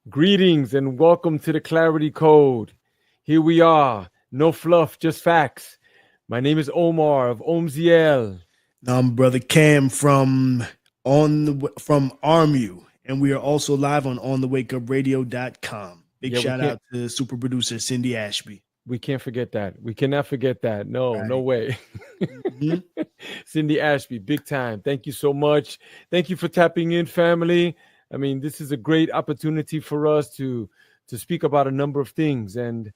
Greetings and welcome to the Clarity Code. Here we are, no fluff, just facts. My name is Omar of Omziel. Now I'm brother Cam from Armu, and we are also live on onthewakeupradio.com. Big Yeah, we shout can't out to super producer Cindy Ashby. we can't forget that. We cannot forget that. No, no Right. way. hmm Cindy Ashby, big time. Thank you so much. Thank you for tapping in, family. I mean, this is a great opportunity for us to speak about a number of things, and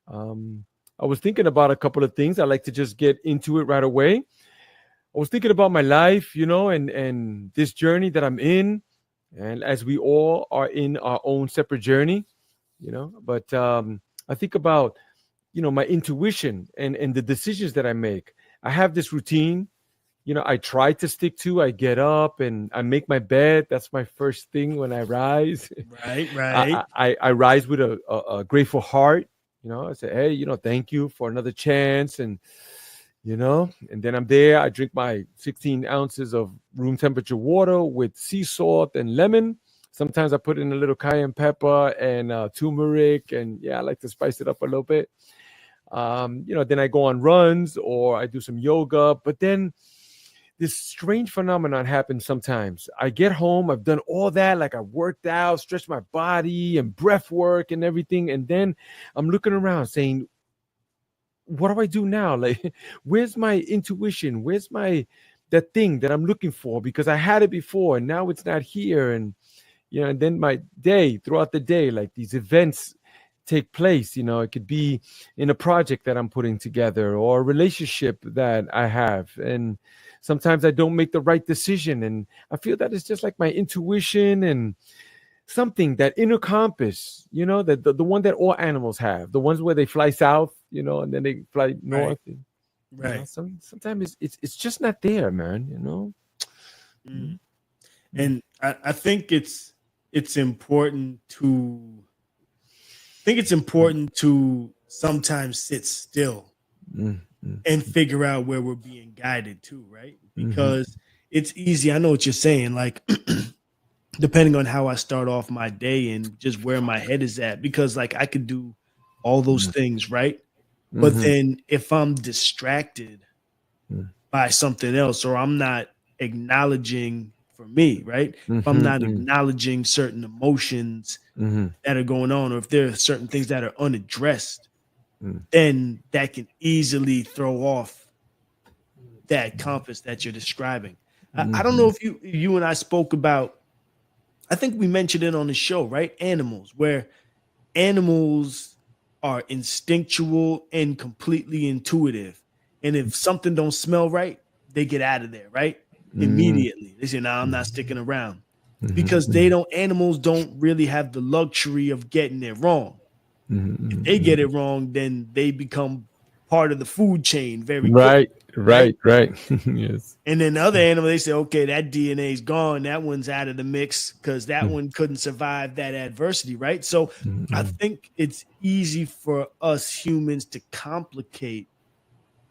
um, I was thinking about a couple of things. I'd like to just get into it right away. I was thinking about my life, and this journey that I'm in, and as we all are in our own separate journey, But I think about my intuition and the decisions that I make. I have this routine, I try to stick to. I get up and I make my bed. That's my first thing when I rise. Right, right. I rise with a grateful heart. I say, hey, thank you for another chance, and then I'm there. I drink my 16 ounces of room temperature water with sea salt and lemon. Sometimes I put in a little cayenne pepper and turmeric, and yeah, I like to spice it up a little bit. Then I go on runs or I do some yoga. But then this strange phenomenon happens sometimes. I get home, I've done all that, like I worked out, stretched my body and breath work and everything. And then I'm looking around saying, what do I do now? Like, where's my intuition? Where's my that thing that I'm looking for? Because I had it before and now it's not here. And then my day throughout the day, like these events take place. It could be in a project that I'm putting together or a relationship that I have. And sometimes I don't make the right decision. And I feel that it's just like my intuition and something, that inner compass, that the one that all animals have, the ones where they fly south, and then they fly Right, north. And, right. sometimes it's just not there, man. Mm. And I think it's important to sometimes sit still Mm, mm, and figure out where we're being guided to, right? mhm, Because it's easy. I know what you're saying. Like depending on how I start off my day and just where my head is at, because like I could do all those mhm, things, right? But mhm, then if I'm distracted mm, by something else, or I'm not acknowledging for me, right? If I'm mhm, not mm, acknowledging certain emotions mhm, that are going on, or if there are certain things that are unaddressed, mm, then that can easily throw off that compass that you're describing. I don't know mhm, if you and I spoke about, I think we mentioned it on the show, right? Animals, where animals are instinctual and completely intuitive. And if something don't smell right, they get out of there, right? mm, Immediately. They say, "Nah, I'm not sticking around." mhm, Because mhm, animals don't really have the luxury of getting it wrong. mhm, If they mhm, get it mhm. wrong, then they become part of the food chain very Right, quickly, right? right, right. Yes. And then the other animal, they say, okay, that DNA is gone. That one's out of the mix because that Mm, one couldn't survive that adversity, right? So mm, I mm, think it's easy for us humans to complicate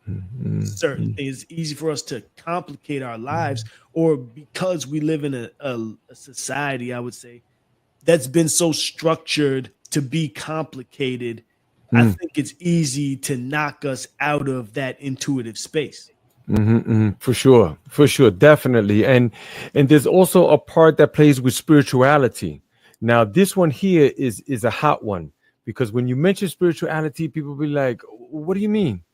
mm, certain mm, things. It's easy for us to complicate our lives, mm, or because we live in a society, I would say, that's been so structured to be complicated. I mm, think it's easy to knock us out of that intuitive space. for sure, definitely. And there's also a part that plays with spirituality. Now, this one here is a hot one because when you mention spirituality, people be like, "What do you mean?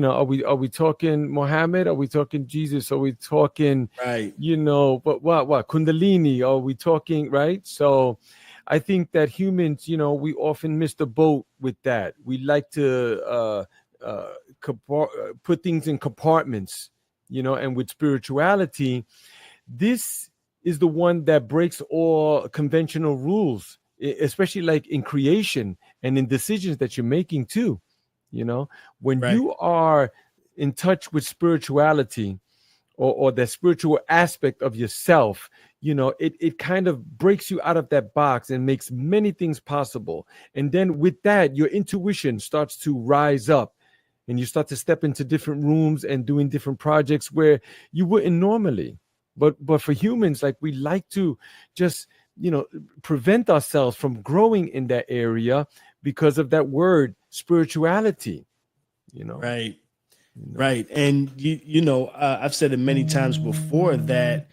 Are we talking Muhammad? Are we talking Jesus? Are we talking, Right. what Kundalini? Are we talking right?" So, I think that humans, we often miss the boat with that. We like to uh, put things in compartments, and with spirituality, this is the one that breaks all conventional rules, especially like in creation and in decisions that you're making too. You know, when Right. you are in touch with spirituality or the spiritual aspect of yourself, it kind of breaks you out of that box and makes many things possible. And then with that, your intuition starts to rise up and you start to step into different rooms and doing different projects where you wouldn't normally. But for humans, like, we like to just you know, prevent ourselves from growing in that area because of that word spirituality, you know. Right. You know. Right. And I've said it many times before that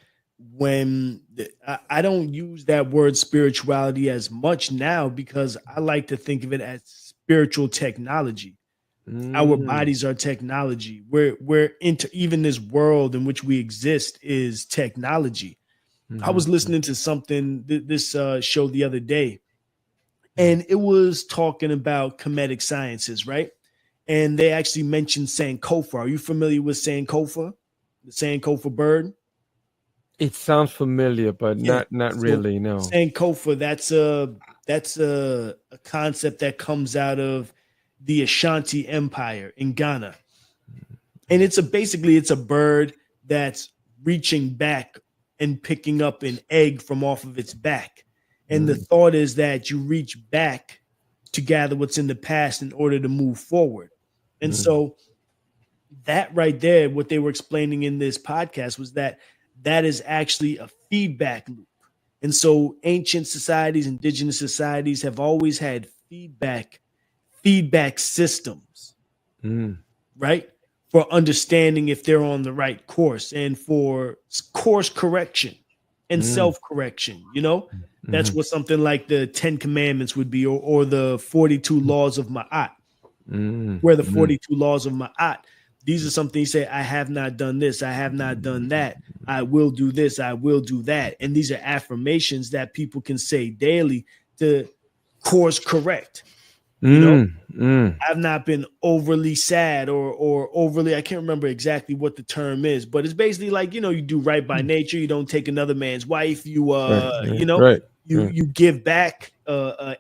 I don't use that word spirituality as much now because I like to think of it as spiritual technology. Our Mm, bodies are technology. We're into even this world in which we exist is technology. I mhm, was listening to something this show the other day, mm. and it was talking about comedic sciences, right? And they actually mentioned Sankofa. Are you familiar with Sankofa, the Sankofa bird? It sounds familiar, but Yeah. not So really. No. Sankofa, that's a concept that comes out of the Ashanti Empire in Ghana, and it's a bird that's reaching back and picking up an egg from off of its back. And the Mm, thought is that you reach back to gather what's in the past in order to move forward. And mm, so that right there, what they were explaining in this podcast was that that is actually a feedback loop. And so ancient societies, indigenous societies have always had feedback systems, mm, right? For understanding if they're on the right course and for course correction and mm, self correction. You know, that's mhm, what something like the 10 Commandments would be, or the 42 laws of Ma'at, mm, where the mm, 42 laws of Ma'at, these are something you say, I have not done this, I have not done that, I will do this, I will do that. And these are affirmations that people can say daily to course correct, you know? mm, mm. I've not been overly sad or overly, I can't remember exactly what the term is, but it's basically like, you do right by nature, you don't take another man's wife, Right, right, right, right. you give back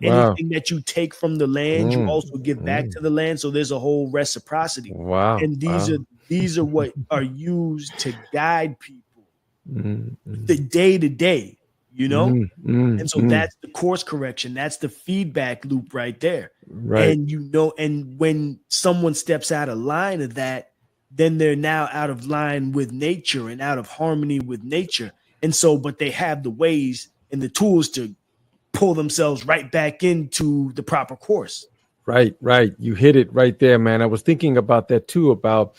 Wow. anything that you take from the land, you Mm, also give back mm. to the land. So there's a whole reciprocity. Wow, And these are wow. these are what are used to guide people Mm, the mm, day to day, you know? mm, mm, And so mm. that's the course correction. That's the feedback loop right there. Right, And when someone steps out of line of that, then they're now out of line with nature and out of harmony with nature. And so, but they have the ways and the tools to pull themselves right back into the proper course. right, right. You hit it right there, man. I was thinking about that too, about,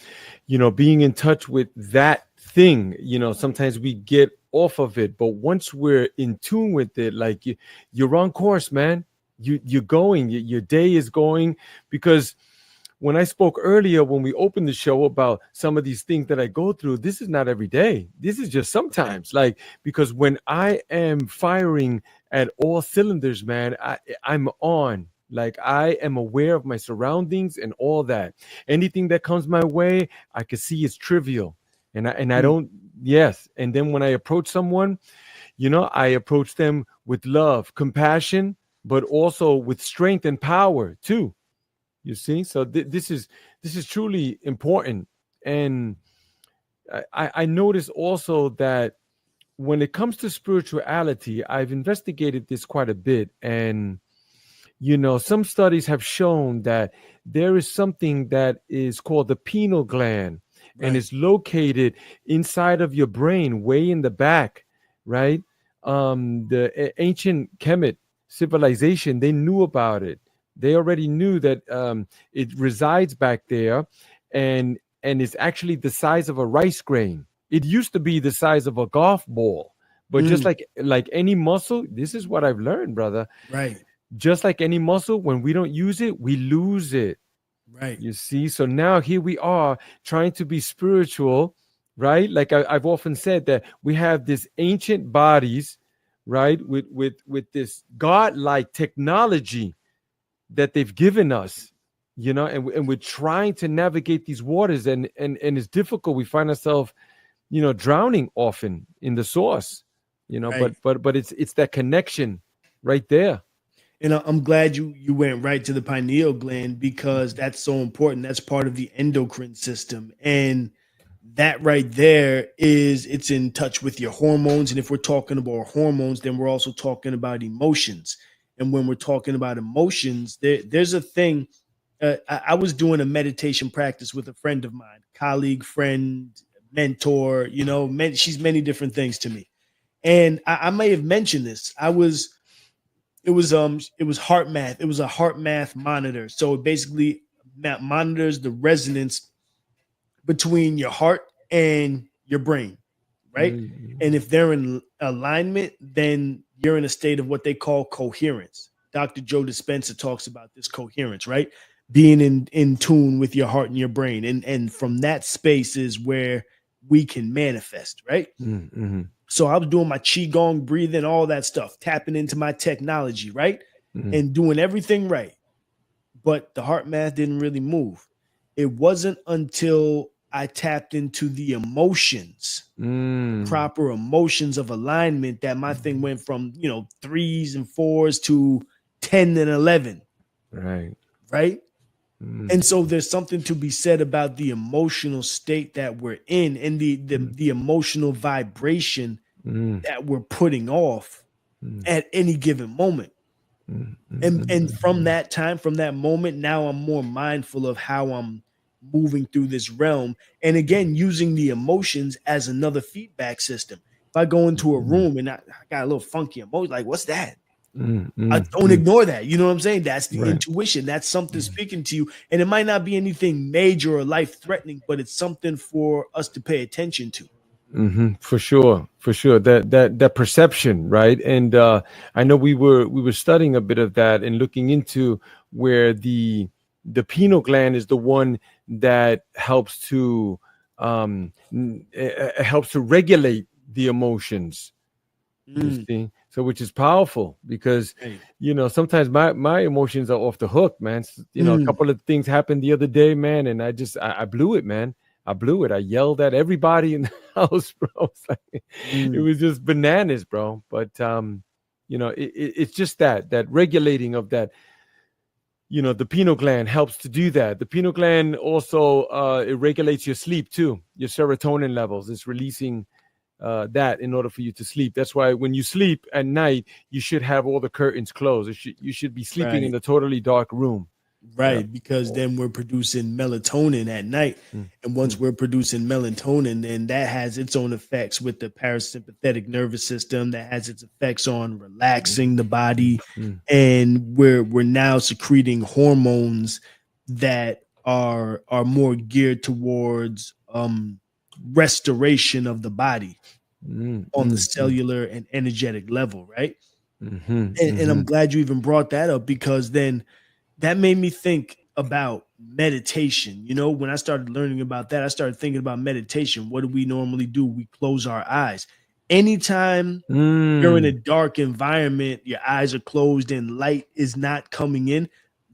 being in touch with that thing. Sometimes we get off of it, but once we're in tune with it, like you're on course, man. You're going, your day is going, because when I spoke earlier, when we opened the show, about some of these things that I go through, this is not every day. This is just sometimes. Like, because when I am firing at all cylinders, man, I'm on. Like, I am aware of my surroundings and all that. Anything that comes my way, I can see it's trivial. And I Mm, don't, yes. And then when I approach someone, I approach them with love, compassion, but also with strength and power too. You see, so this is truly important. And I notice also that when it comes to spirituality, I've investigated this quite a bit. And some studies have shown that there is something that is called the pineal gland, and right. it's located inside of your brain, way in the back, right? The ancient Kemet civilization, they knew about it. They already knew that it resides back there, and it's actually the size of a rice grain. It used to be the size of a golf ball, but just Mm, like any muscle, this is what I've learned, brother. right. Just like any muscle, when we don't use it, we lose it. Right. You see? So now here we are trying to be spiritual, right? Like I've often said that we have this ancient bodies, right? With this godlike technology that they've given us, and we're trying to navigate these waters, and it's difficult. We find ourselves, drowning often in the source, Right. but it's that connection right there. And I'm glad you went right to the pineal gland because that's so important. That's part of the endocrine system. And that right there is it's in touch with your hormones. And if we're talking about hormones, then we're also talking about emotions. And when we're talking about emotions, there's a thing. I was doing a meditation practice with a friend of mine, colleague, friend, mentor. She's many different things to me. And I may have mentioned this. It was heart math. It was a heart math monitor. So it basically monitors the resonance between your heart and your brain, right? And Mm, if they're in alignment, then you're in a state of what they call coherence. Dr. Joe Dispenza talks about this coherence, right? Being in tune with your heart and your brain. And from that space is where we can manifest, right? mm, So I was doing my qigong, breathing, all that stuff, tapping into my technology, right? mm, And doing everything right. But the heart math didn't really move. It wasn't until I tapped into the emotions, the mm, proper emotions of alignment, that my thing went from, threes and fours to 10 and 11, right. right? Mm, And so there's something to be said about the emotional state that we're in, and the emotional vibration mm, that we're putting off mm, at any given moment. mm, And from mm, that time, from that moment, now I'm more mindful of how I'm moving through this realm. And again, using the emotions as another feedback system. If I go into a mm, room and I got a little funky emotion, like, what's that? mm, I mm, don't mm. ignore that. You know what I'm saying? That's the Right. intuition. That's something speaking to you. And it might not be anything major or life threatening, but it's something for us to pay attention to. For sure, for sure. That perception, right? And I know we were studying a bit of that and looking into where the pineal gland is the one that helps to regulate the emotions. You Mm, see, so which is powerful because right. sometimes my emotions are off the hook, man. A Mm, couple of things happened the other day, man, and I blew it, man. I blew it. I yelled at everybody in the house, bro. It mm, was just bananas, bro. But it's just that regulating of that. The pineal gland helps to do that. The pineal gland also it regulates your sleep too, your serotonin levels. It's releasing that in order for you to sleep. That's why when you sleep at night, you should have all the curtains closed. You should be sleeping in right. a totally dark room. Yeah. Right, because then we're producing melatonin at night. Mm, And once mm, we're producing melatonin, then that has its own effects with the parasympathetic nervous system, that has its effects on mm, relaxing the mm, body. mm, And we're now secreting hormones that are more geared towards restoration of the body mm, on the mm, mm, cellular and energetic level, right? mhm, And I'm mhm, glad you even brought that up, because then that made me think about meditation. When I started learning about that, I started thinking about meditation. What do we normally do? We close our eyes. Anytime you're in a mm, dark environment, your eyes are closed and light is not coming in,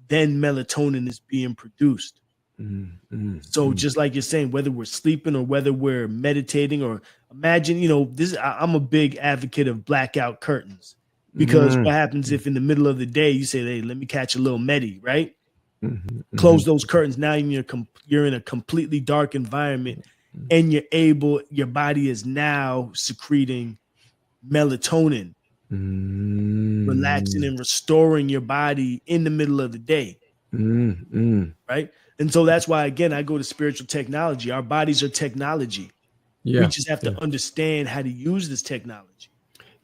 then melatonin is being produced. mm, mm, So mm, just like you're saying, whether we're sleeping or whether we're meditating, or imagine, I'm a big advocate of blackout curtains, because mm, what happens if in the middle of the day you say, hey, let me catch a little medi, right? mhm, Close mhm, those curtains. Now you're in a completely dark environment, and your body is now secreting melatonin, relaxing mm, and restoring your body in the middle of the day, mm, mm. right? And so that's why, again, I go to spiritual technology. Our bodies are technology. We Yeah. just have Yeah. to understand how to use this technology.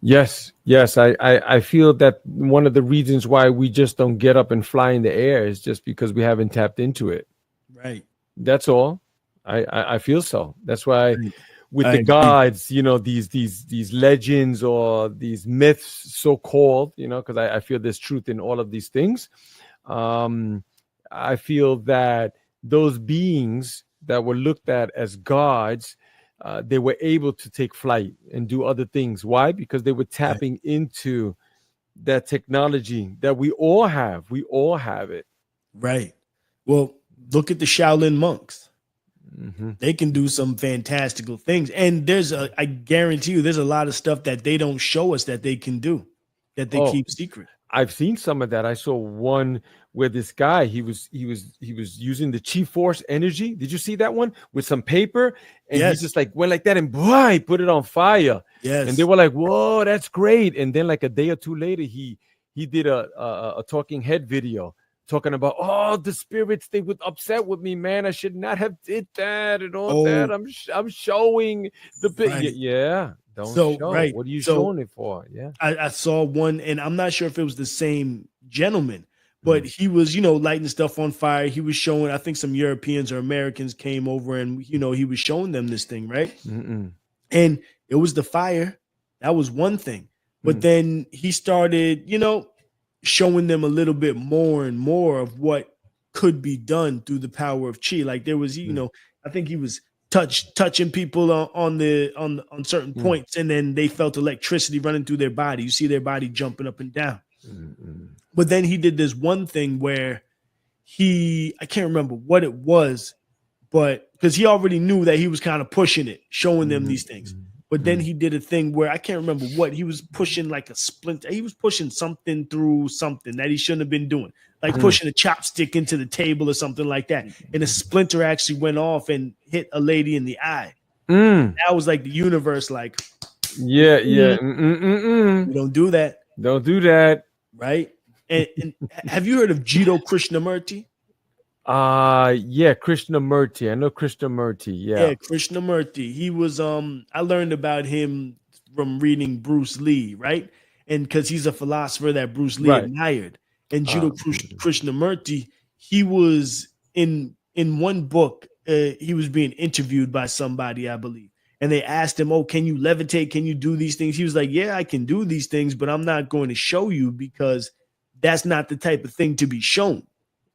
Yes, yes. I feel that one of the reasons why we just don't get up and fly in the air is just because we haven't tapped into it. Right. That's all. I feel so. That's why Right. with I the agree. gods, these legends or these myths, so called, because I feel there's truth in all of these things. Um, I feel that those beings that were looked at as gods, they were able to take flight and do other things. Why? Because they were Right. tapping into that technology that we all have. We all have it. Right. Well, look at the Shaolin monks. Hmm. They can do some fantastical things. And I guarantee you, there's a lot of stuff that they don't show us that they can do, that they Oh, keep secret. I've seen some of that. I saw one where this guy he was using the chi force energy. Did you see that one with some paper? And he Yes. just like went like that and boy, he put it on fire. And they Yes. were like, "Whoa, that's great!" And then like a day or two later, he did a talking head video talking about, "Oh, the spirits, they were upset with me, man. I should not have did that and all that. Oh, I'm showing the bit." right. Yeah, Don't So show. right. What are you So showing it for? Yeah. I saw one, and I'm not sure if it was the same gentleman, but Mm, he was, lighting stuff on fire. He was showing, I think some Europeans or Americans came over, and he was showing them this thing, right? mm-mm, And it was the fire. That was one thing. But mm, then he started, showing them a little bit more and more of what could be done through the power of chi. Like there was, mm, I think he was touching people on certain mm, points, and then they felt electricity running through their body. You see their body jumping up and down. mm, mm, But then he did this one thing where I can't remember what it was, but because he already knew that he was kind of pushing it, showing them mm, these things. mm, But then mm, he did a thing where I can't remember what he was pushing, like a splint. He was pushing something through something that he shouldn't have been doing, like mm, pushing a chopstick into the table or something like that. And a splinter actually went off and hit a lady in the eye. mm. That was like the universe, like, Yeah, yeah. "Mm-mm, Mm-mm-mm-mm. we don't do that, Don't do that. right?" And have you heard of Jito Krishnamurti? Yeah, Krishnamurti. I know Krishnamurti. Yeah. Yeah, Krishnamurti. He was I learned about him from reading Bruce Lee, right? And because he's a philosopher that Bruce Lee Right. admired. And Judo Mm, Krishnamurti, he was in one book, he was being interviewed by somebody, I believe. And they asked him, "Oh, can you levitate? Can you do these things?" He was like, "Yeah, I can do these things, but I'm not going to show you because that's not the type of thing to be shown.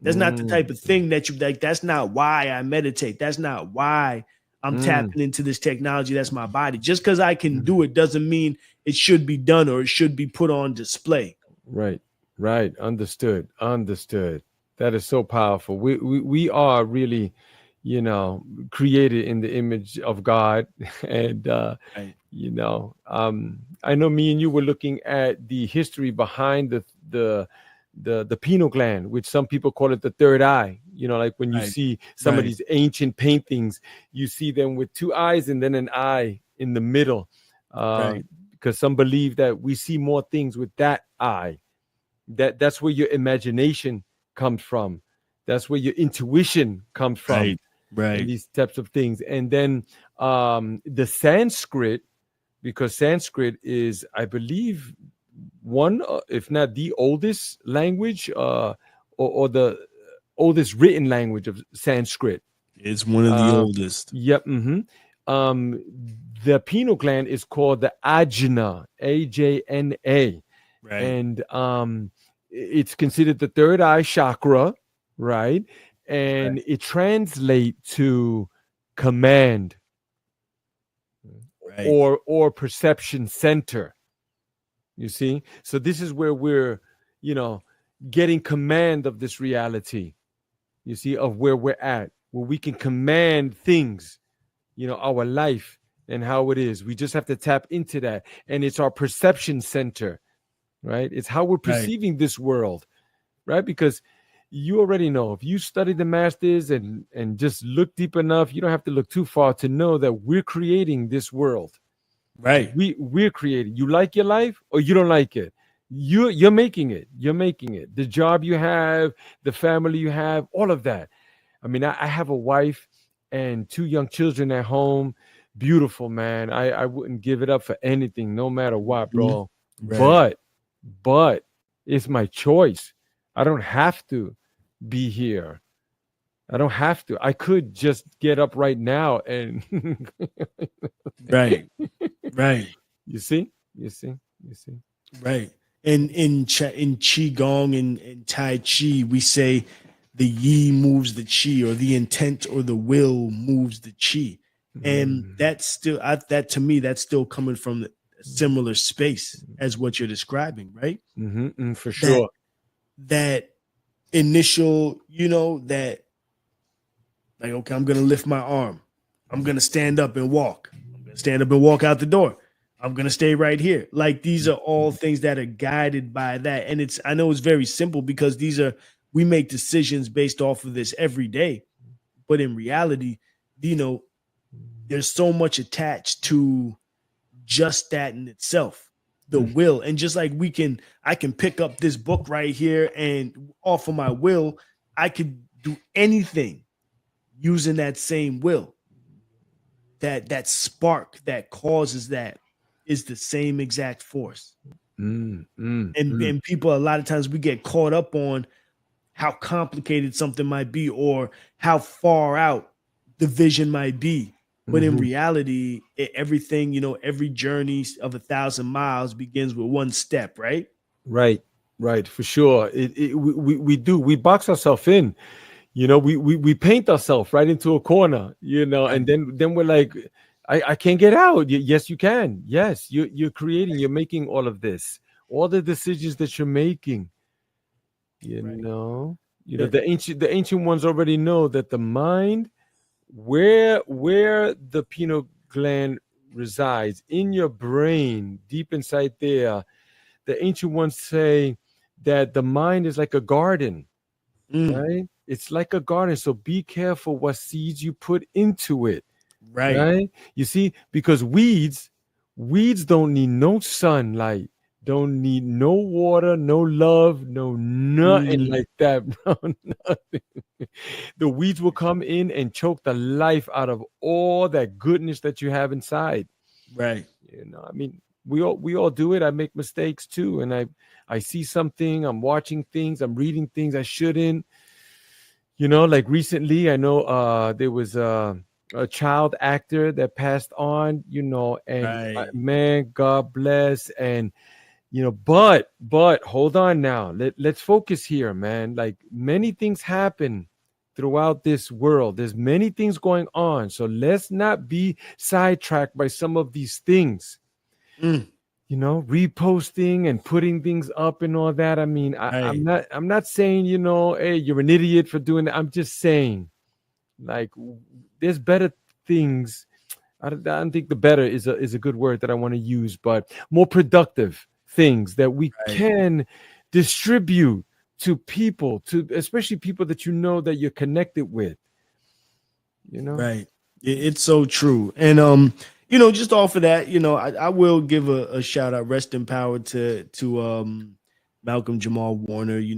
That's not the type of mm, thing that you like. That's not why I meditate. That's not why I'm mm, tapping into this technology. That's my body. Just because I can mm. do it doesn't mean it should be done or it should be put on display." Right. Right. Understood. Understood. That is so powerful. We are really, created in the image of God. And Right, I know me and you were looking at the history behind the pineal gland, which some people call it the third eye. Like when you right, see some of right, these ancient paintings, you see them with two eyes and then an eye in the middle, uh, right, because some believe that we see more things with that eye. That's where your imagination comes from. That's where your intuition comes from, right, and right. these types of things. And then the Sanskrit, because Sanskrit is, I believe, one, if not the oldest language, or the oldest written language of Sanskrit. It's one of the Uh, oldest. yep. Um, the pineal gland is called the Ajna, Ajna, Right, and it's considered the third eye chakra, right? right, And it translates to command, right, or perception center. You see, so this is where we're, you know, getting command of this reality. You see, of where we're at, where we can command things, our life and how it is. We just have to tap into that, and it's our perception center, right? It's how we're right, perceiving this world, right? Because you already know, if you study the masters and just look deep enough, you don't have to look too far to know that we're creating this world. right, We're creating. You like your life or you don't like it. You're making it. You're making it. The job you have, the family you have, all of that. I mean, I have a wife and two young children at home. Beautiful, man. I wouldn't give it up for anything, no matter what, mhm, bro. right, But it's my choice. I don't have to be here. I don't have to. I could just get up right now and right, right, you see, you see, you see. right. And in qigong and tai chi, we say the yi moves the chi, or the intent or the will moves the chi, and Mm, that's still that to me, that's still coming from a similar space as what you're describing, right? for That sure. that initial, that, like, okay, I'm gonna lift my arm, I'm gonna stand up and walk, I'm gonna stand up and walk out the door, I'm gonna stay right here. Like these are all things that are guided by that. And I know it's very simple because we make decisions based off of this every day. But in reality, you know, there's so much attached to just that in itself, the will. And just like I can pick up this book right here, and off of my will, I could do anything using that same will, that spark that causes that. is the same exact force. Mm, mm, And mm. and people, a lot of times we get caught up on how complicated something might be or how far out the vision might be. But in Mhm. reality, everything, every journey of 1,000 miles begins with one step, right? Right, right, for sure. We do. We box ourselves in. We paint ourselves right into a corner. Right. And then we're like, I can't get out. Yes, you can. Yes, you're creating. You're making all of this. All the decisions that you're making. You Right. know. The- The ancient ones already know that the mind, where the pineal gland resides in your brain, deep inside there. The ancient ones say that the mind is like a garden, mm, right? It's like a garden. So be careful what seeds you put into it, right. right? You see, because weeds don't need no sunlight, don't need no water, no love, no nothing Mm, like that, bro. Nothing. The weeds will come in and choke the life out of all that goodness that you have inside. right. I mean, we all do it. I make mistakes too, and I see something, I'm watching things, I'm reading things I shouldn't. Like recently, I know there was a child actor that passed on. And Right. man, God bless. And but hold on now. Let's focus here, man. Like many things happen throughout this world. There's many things going on, so let's not be sidetracked by some of these things. Mm, Reposting and putting things up and all that. I mean, I'm right. not saying, hey, you're an idiot for doing that. I'm just saying, like, there's better things. I don't think the better is a good word that I want to use, but more productive things that we Right. can distribute to people, to especially people that that you're connected with. You know. Right. It's so true. And just off of that, I will give a shout out, rest in power to Malcolm Jamal Warner. He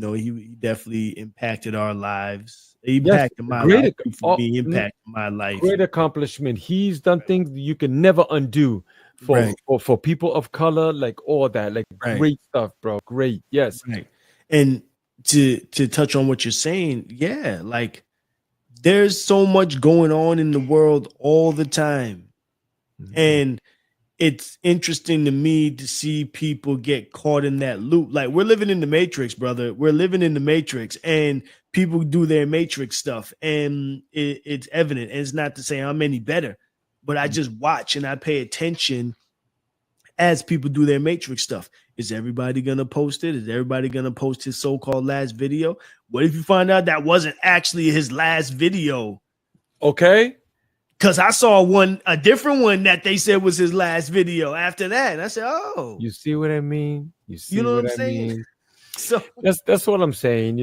definitely impacted our lives. He Yes, impacted a my great, life. For me, he impacted my life. great accomplishment. He's done things you can never undo for Right. for people of color, like all that, like Right. great stuff, bro. Great, yes. Right. And to touch on what you're saying, yeah, like there's so much going on in the world all the time. Mhm. And it's interesting to me to see people get caught in that loop. Like we're living in the matrix, brother. We're living in the matrix, and people do their matrix stuff, and it's evident. And it's not to say I'm any better, but I just watch and I pay attention as people do their matrix stuff. Is everybody gonna post it? Is everybody gonna post his so-called last video? What if you find out that wasn't actually his last video? Okay, Because I saw a different one that they said was his last video after that. And I said, oh, you see what I mean? You you see know what what I'm I saying? mean? So, That's what I'm saying.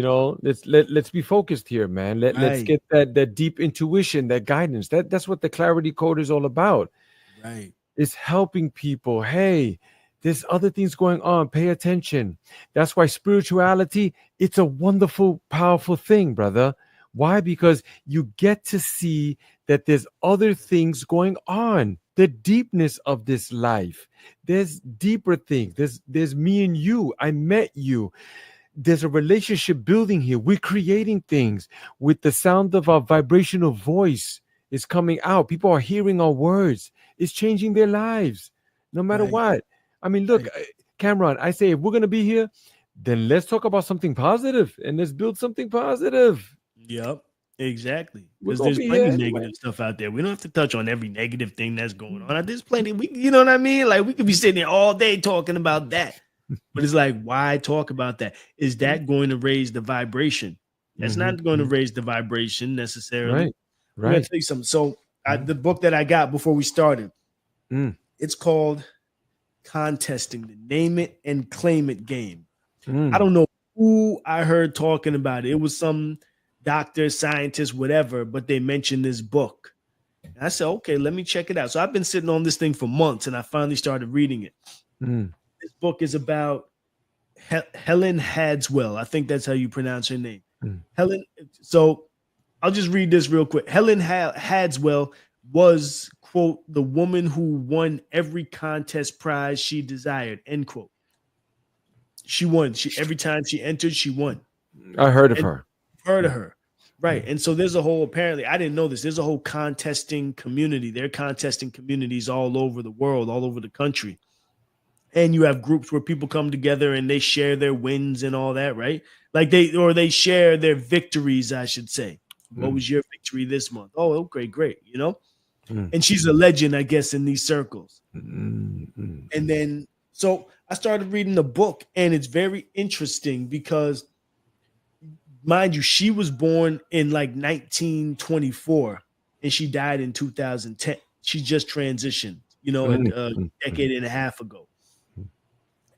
Let's be focused here, man. Let's right, get that deep intuition, that guidance. That's what the clarity code is all about. right, Is helping people. Hey, there's other things going on. Pay attention. That's why spirituality, it's a wonderful, powerful thing, brother. Why? Because you get to see that there's other things going on. The deepness of this life. There's deeper things. There's me and you. I met you. There's a relationship building here. We're creating things with the sound of our vibrational voice is coming out. People are hearing our words. It's changing their lives, no matter right, what. I mean, look, right. Cameron, I say if we're gonna be here, then let's talk about something positive and let's build something positive. Yep, exactly. We're Because gonna there's be here plenty anyway. negative stuff out there. We don't have to touch on every negative thing that's going on. There's plenty. You know what I mean? Like we could be sitting there all day talking about that. But it's like, why talk about that? Is that going to raise the vibration? That's Mhm, not going to mhm. raise the vibration necessarily. Right, I'm going to right. tell you something. So, Mhm, the book that I got before we started, mm, it's called Contesting the Name It and Claim It Game. I mm, don't know who I heard talking about it. It was some doctor, scientist, whatever, but they mentioned this book. And I said, okay, let me check it out. So I've been sitting on this thing for months and I finally started reading it. mm, This book is about Helen Hadswell. I think that's how you pronounce her name. mm, Helen. So I'll just read this real quick. Helen Hadswell was quote, the woman who won every contest prize she desired, end quote. She won. Every time she entered, she won. I heard of And her. heard of her. Right. And so there's a whole, apparently, I didn't know this. There's a whole contesting community. There are contesting communities all over the world, all over the country. And you have groups where people come together and they share their wins and all that, right? Like they share their victories, I should say. What was your victory this month? Oh, okay, great. You know? And she's a legend, I guess, in these circles. And then, so I started reading the book, and it's very interesting because, mind you, she was born in like 1924 and she died in 2010. She just transitioned, you know, a decade and a half ago.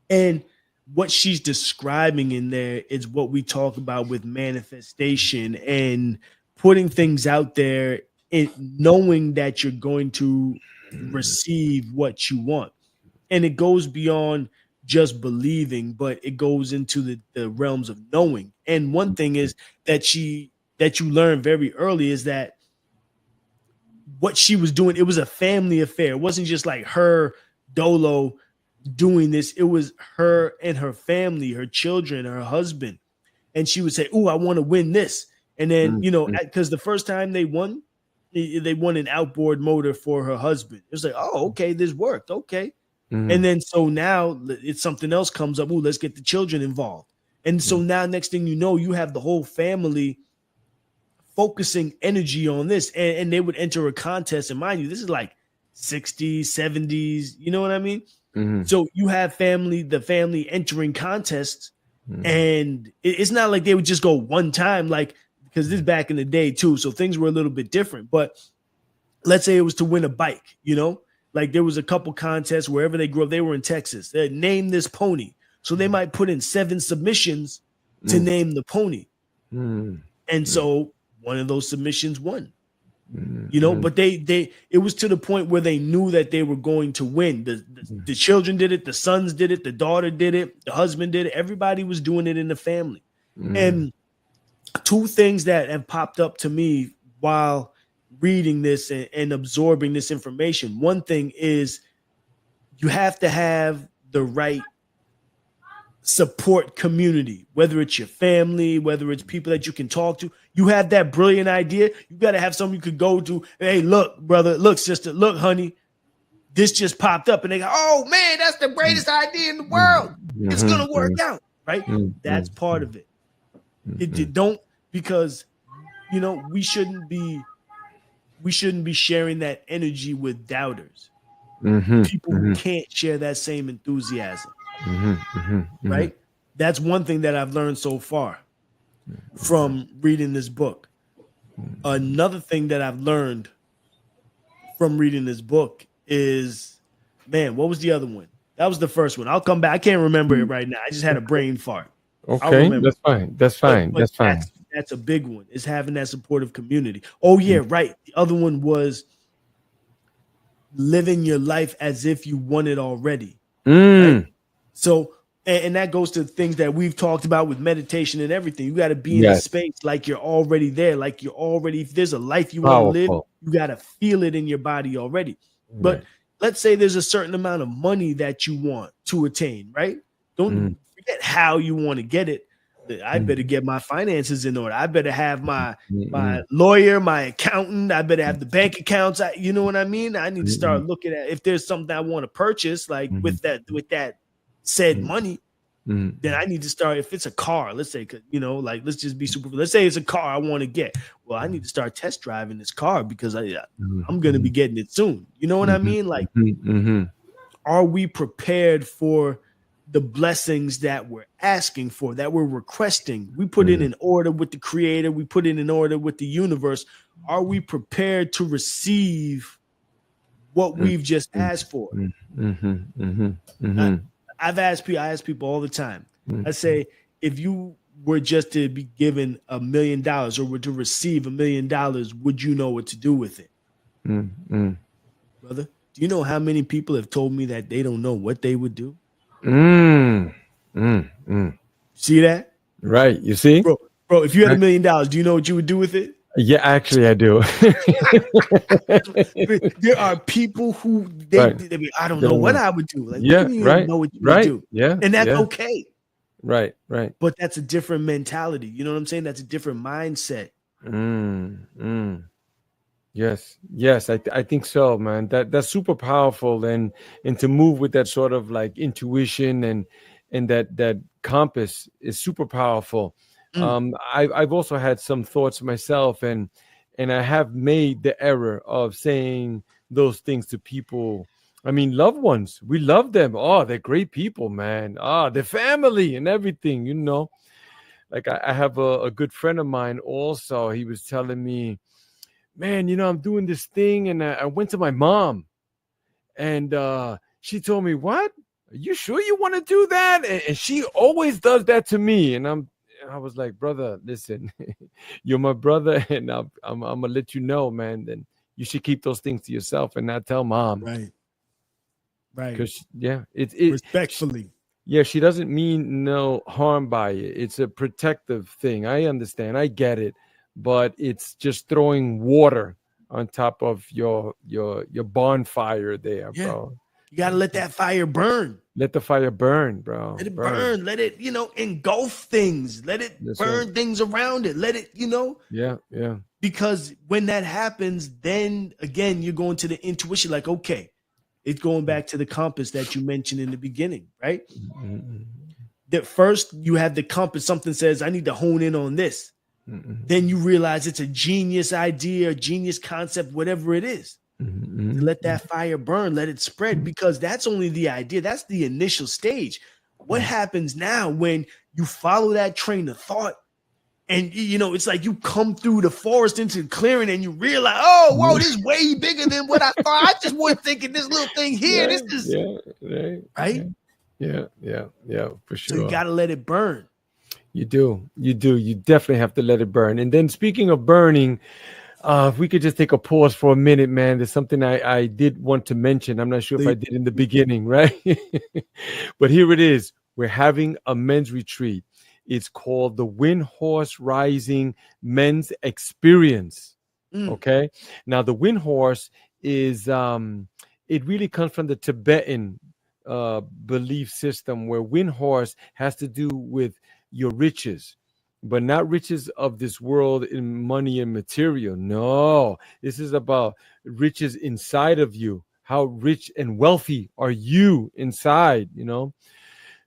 And what she's describing in there is what we talk about with manifestation and putting things out there and knowing that you're going to receive what you want. And it goes beyond just believing, but it goes into the realms of knowing. And one thing is that you learn very early is that what she was doing, it was a family affair. It wasn't just like her dolo doing this. It was her and her family, her children, her husband. And she would say, "Oh, I want to win this." And then, you know, because the first time they won an outboard motor for her husband. It was like, "Oh, okay, this worked. Okay." And then so now it's something else comes up. Oh, let's get the children involved. And so now next thing you know, you have the whole family focusing energy on this. And they would enter a contest. And mind you, this is like 60s, 70s. You know what I mean? So you have the family entering contests. And it's not like they would just go one time, like, because this is back in the day too. So things were a little bit different. But let's say it was to win a bike, you know? Like there was a couple contests wherever they grew up. They were in Texas. They name this pony. So they might put in 7 submissions to name the pony. And so one of those submissions won. You know, but it was to the point where they knew that they were going to win. The children did it, the sons did it, the daughter did it, the husband did it. Everybody was doing it in the family. And 2 things that have popped up to me while reading this and absorbing this information. One thing is you have to have the right support community, whether it's your family, whether it's people that you can talk to. You have that brilliant idea, you got to have someone you could go to. Hey, look, brother, look, sister, look, honey, this just popped up. And they go, oh man, that's the greatest idea in the world. It's gonna work out, right? That's part of it. It don't, because you know we shouldn't be sharing that energy with doubters, people who can't share that same enthusiasm. Right? That's one thing that I've learned so far from reading this book. Another thing that I've learned from reading this book is, man, what was the other one? That was the first one. I'll come back. I can't remember it right now. I just had a brain fart. Okay, that's fine. That's fine. But that's fine. That's a big one, is having that supportive community. Oh, yeah, right. The other one was living your life as if you won it already. Right? So, and that goes to things that we've talked about with meditation and everything. You got to be in the space like you're already there, like you're already, if there's a life you want to live, you got to feel it in your body already. But let's say there's a certain amount of money that you want to attain, right? Don't forget how you want to get it. I better get my finances in order. I better have my lawyer, my accountant. I better have the bank accounts. You know what I mean? I need to start looking at if there's something I want to purchase, like with that said money. Then I need to start. If it's a car, let's say, you know, like let's just be super. Let's say it's a car I want to get. Well, I need to start test driving this car because I'm going to be getting it soon. You know what I mean? Like, are we prepared for the blessings that we're asking for, that we're requesting? We put it in order with the creator. We put it in order with the universe. Are we prepared to receive what we've just asked for? I ask people all the time. I say, if you were just to be given $1 million or were to receive $1 million, would you know what to do with it? Brother, do you know how many people have told me that they don't know what they would do? See that? Right. You see? Bro, if you had $1 million, do you know what you would do with it? Yeah, actually, I do. There are people who Right. they be, I don't They know don't what know. I would do. Like, what do Yeah. you mean you don't Right. know what you would Right. do? Yeah. And that's Yeah. okay. Right. Right. But that's a different mentality. You know what I'm saying? That's a different mindset. Mm. Yes, yes, I think so, man. That's super powerful, and to move with that sort of like intuition and that compass is super powerful. Mm, I've also had some thoughts myself, and I have made the error of saying those things to people. I mean, loved ones. We love them. Oh, they're great people, man. Ah, they're family and everything. Like I have a good friend of mine. Also, he was telling me, man, I'm doing this thing, and I went to my mom, and she told me, what? Are you sure you want to do that? And she always does that to me, and I was like, brother, listen, you're my brother, and I'm gonna let you know, man. Then you should keep those things to yourself and not tell mom, right. Right. because yeah, it Respectfully. yeah, she doesn't mean no harm by it. It's a protective thing. I understand. I get it. But it's just throwing water on top of your bonfire there, Yeah. bro. You got to let that fire burn. Let the fire burn, bro. Let it Burn. burn. Let it, engulf things. Let it That's right. burn things around it. Let it, Yeah, yeah. because when that happens, then again, you're going to the intuition like, okay, it's going back to the compass that you mentioned in the beginning, right? Mm-mm. That first you have the compass, something says, I need to hone in on this. Mm-mm. Then you realize it's a genius idea, a genius concept, whatever it is. To let that fire burn, let it spread, because that's only the idea. That's the initial stage. What happens now when you follow that train of thought and, it's like you come through the forest into the clearing and you realize, oh, whoa, this is way bigger than what I thought. I just wasn't thinking this little thing here. This is right. Yeah, for So you sure. got to let it burn. You do. You definitely have to let it burn. And then speaking of burning, if we could just take a pause for a minute, man. There's something I did want to mention. I'm not sure if I did in the beginning, right? But here it is. We're having a men's retreat. It's called the Wind Horse Rising Men's Experience. Mm, Okay. Now the wind horse is it really comes from the Tibetan belief system, where wind horse has to do with your riches, but not riches of this world in money and material. No, this is about riches inside of you. How rich and wealthy are you inside,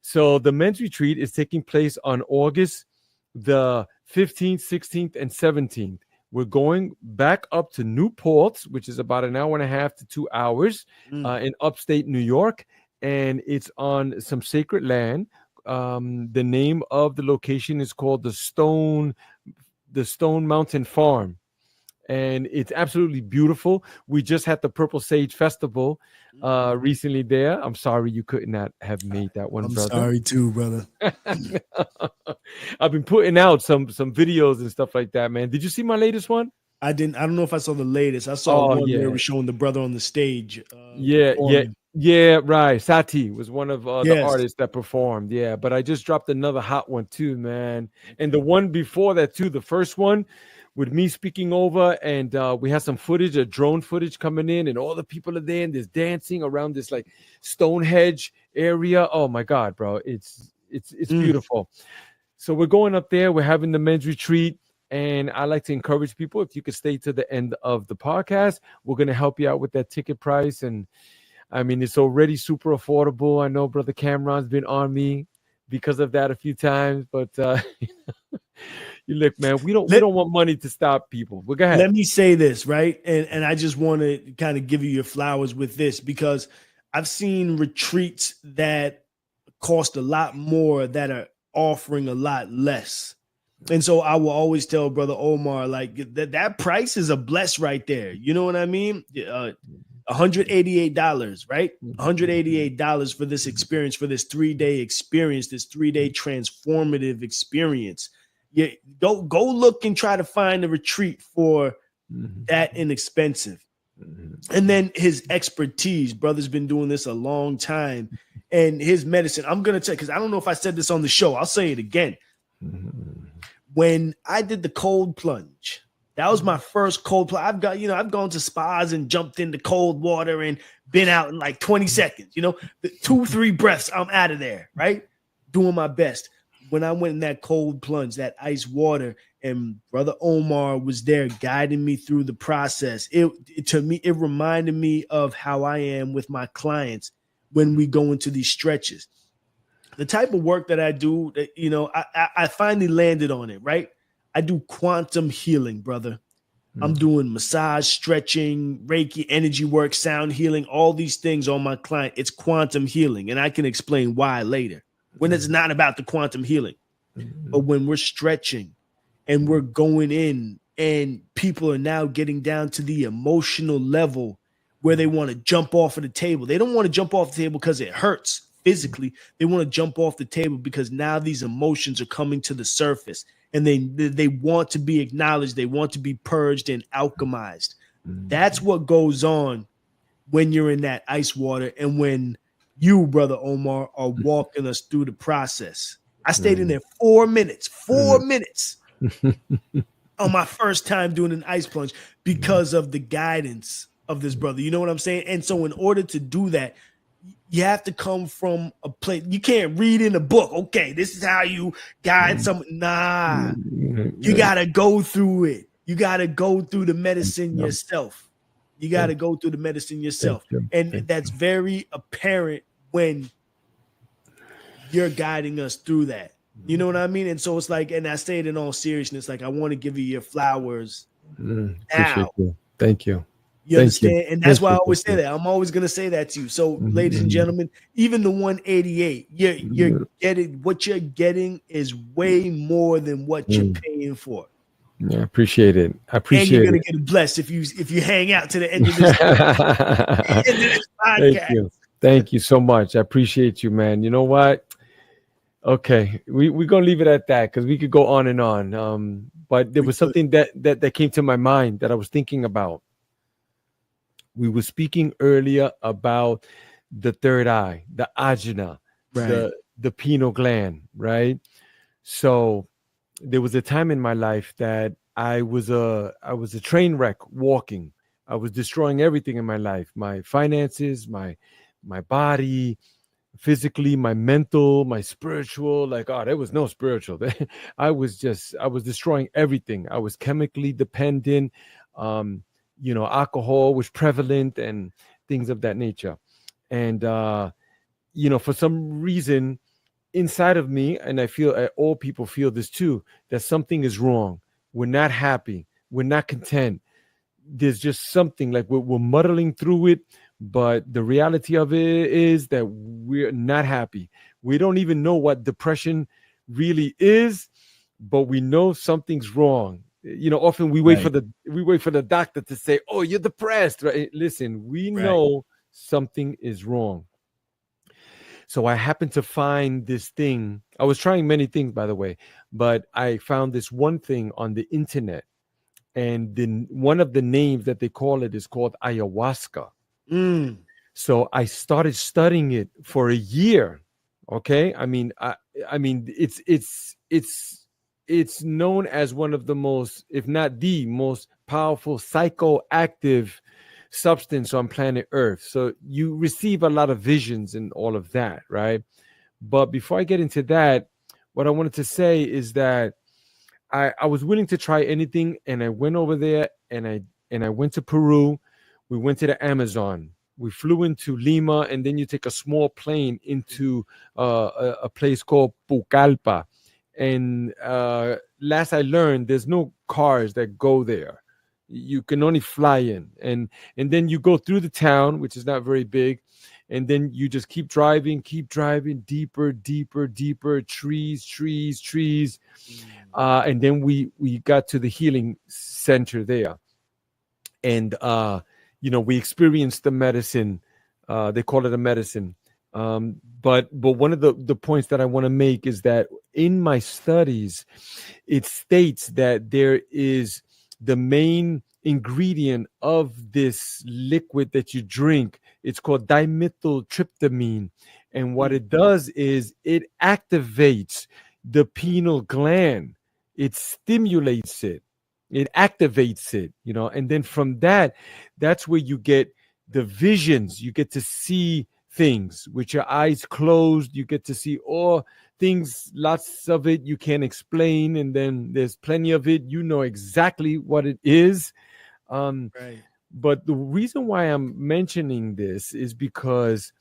So the men's retreat is taking place on August the 15th, 16th, and 17th. We're going back up to Newport, which is about an hour and a half to 2 hours mm, in upstate New York. And it's on some sacred land. The name of the location is called the Stone Mountain Farm, and it's absolutely beautiful. We just had the Purple Sage Festival recently there. I'm sorry you could not have made that one, I'm brother. sorry too, brother. I've been putting out some videos and stuff like that, man. Did you see my latest one? I didn't. I don't know if I saw the latest. I saw Oh one where it yeah, was showing the brother on the stage yeah, yeah, performing. yeah. Right, Sati was one of the Yes. artists that performed. Yeah, but I just dropped another hot one too, man. And the one before that too, the first one with me speaking over, and we had some footage, a drone footage coming in, and all the people are there and there's dancing around this like Stonehenge area. Oh my God, bro, it's Mm. beautiful. So we're going up there. We're having the men's retreat. And I like to encourage people, if you could stay to the end of the podcast, we're going to help you out with that ticket price. And I mean, it's already super affordable. I know Brother Cameron's been on me because of that a few times. But you look, man, we Let don't want money to stop people. Well, go ahead. let me say this, right? And I just want to kind of give you your flowers with this, because I've seen retreats that cost a lot more that are offering a lot less. And so I will always tell Brother Omar, like, that price is a bless right there. You know what I mean? $188, right? $188 for this experience, for this 3-day experience, this 3-day transformative experience. Yeah, go look and try to find a retreat for that inexpensive. And then his expertise. Brother's been doing this a long time. And his medicine, I'm going to tell you, because I don't know if I said this on the show. I'll say it again. When I did the cold plunge, That was my first cold plunge. I've gone to spas and jumped into cold water and been out in like 20 seconds. The 2-3 breaths, I'm out of there, right? Doing my best. When I went in that cold plunge, that ice water, and Brother Omar was there guiding me through the process, to me, it reminded me of how I am with my clients when we go into these stretches. The type of work that I do, I finally landed on it, right? I do quantum healing, brother. I'm doing massage, stretching, Reiki, energy work, sound healing, all these things on my client. It's quantum healing, and I can explain why later when it's not about the quantum healing. But when we're stretching and we're going in and people are now getting down to the emotional level where they want to jump off of the table. They don't want to jump off the table because it hurts physically. They want to jump off the table because now these emotions are coming to the surface and they want to be acknowledged. They want to be purged and alchemized. That's what goes on when you're in that ice water and when you, Brother Omar, are walking us through the process. I stayed in there 4 minutes on my first time doing an ice plunge because of the guidance of this brother. You know what I'm saying? And so in order to do that, you have to come from a place. You can't read in a book. Okay, this is how you guide someone. Nah, you got to go through it. You got to go through the medicine yourself. And that's very apparent when you're guiding us through that. You know what I mean? And so it's like, and I say it in all seriousness, like I want to give you your flowers now. You. Thank you. You understand? And that's why I always say that. I'm always going to say that to you. So, ladies and gentlemen, even the 188, you're getting what you're getting is way more than what you're paying for. Yeah, I appreciate it. And you're going to get blessed if you hang out to the end of this, podcast. Thank you so much. I appreciate you, man. You know what? Okay, we're going to leave it at that because we could go on and on. But there was something that came to my mind that I was thinking about. We were speaking earlier about the third eye, the Ajna, right. the pineal gland, right? So there was a time in my life that I was a train wreck walking. I was destroying everything in my life, my finances, my body, physically, my mental, my spiritual. Like, there was no spiritual. I was destroying everything. I was chemically dependent. Alcohol was prevalent and things of that nature. And, for some reason inside of me, and I feel all people feel this too, that something is wrong. We're not happy. We're not content. There's just something like we're muddling through it. But the reality of it is that we're not happy. We don't even know what depression really is, but we know something's wrong. Often we wait for the doctor to say, "Oh, you're depressed." Right? Listen, we know something is wrong. So I happened to find this thing. I was trying many things, by the way, but I found this one thing on the internet, and then one of the names that they call it is called ayahuasca. So I started studying it for a year. Okay, I mean, it's known as one of the most, if not the most powerful psychoactive substance on planet Earth. So you receive a lot of visions and all of that, right? But before I get into that, what I wanted to say is that I was willing to try anything, and I went over there, and I went to Peru. We went to the Amazon. We flew into Lima, and then you take a small plane into a place called Pucallpa. And last I learned, there's no cars that go there. You can only fly in. And then you go through the town, which is not very big. And then you just keep driving, deeper, trees. And then we got to the healing center there. And, we experienced the medicine. They call it a medicine. But one of the points that I want to make is that in my studies, it states that there is the main ingredient of this liquid that you drink. It's called dimethyltryptamine. And what it does is it activates the pineal gland. It stimulates it. It activates it, and then from that, that's where you get the visions. You get to see things with your eyes closed. You get to see all things, lots of it you can't explain, and then there's plenty of it you know exactly what it is. um Right. but the reason why I'm mentioning this is because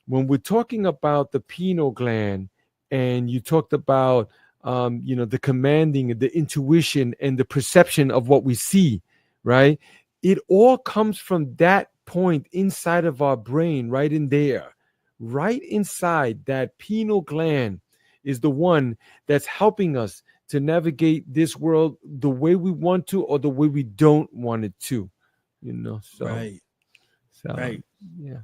when we're talking about the pineal gland, and you talked about the commanding, the intuition, and the perception of what we see, right? It all comes from that point inside of our brain, right in there, right inside that pineal gland is the one that's helping us to navigate this world the way we want to or the way we don't want it to, so Right. so Right. yeah.